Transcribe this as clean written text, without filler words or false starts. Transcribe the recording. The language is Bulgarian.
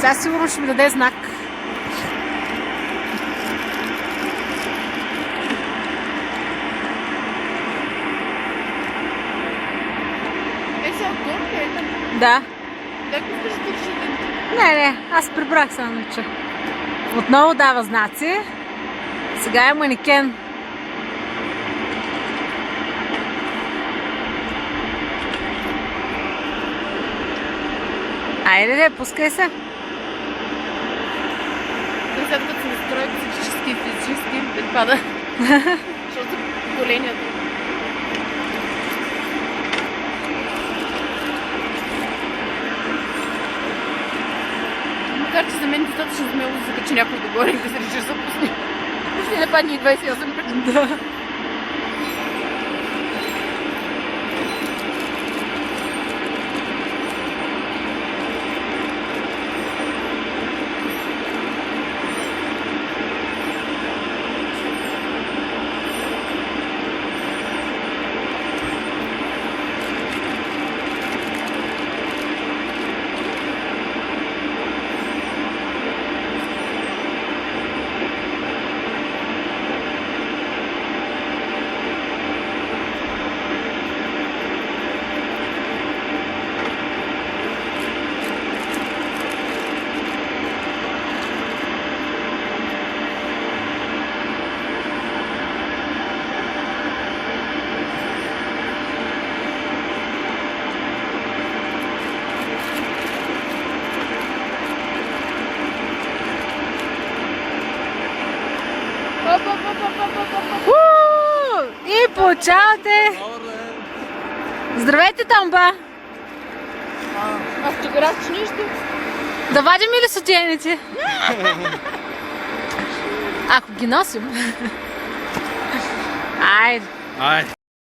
Сега сигурно ще ми даде знак. Сега отгоре ли е? Да. Дай го ще Не, аз прибрах сандвича. Отново дава знаци. Сега е манекен. Айде, пускай се. След като се настрои психически и физически, да пада. Защото поколението. Макар че за мен достатъчно смело да закачи някой догоре и да се реши да се пусне. Ще не падне и 28 пъти. Да. И получавате! Здравейте, Тамба! Автограф, че нищо. Да вадим ли сутиените? Ако ги носим. Айде.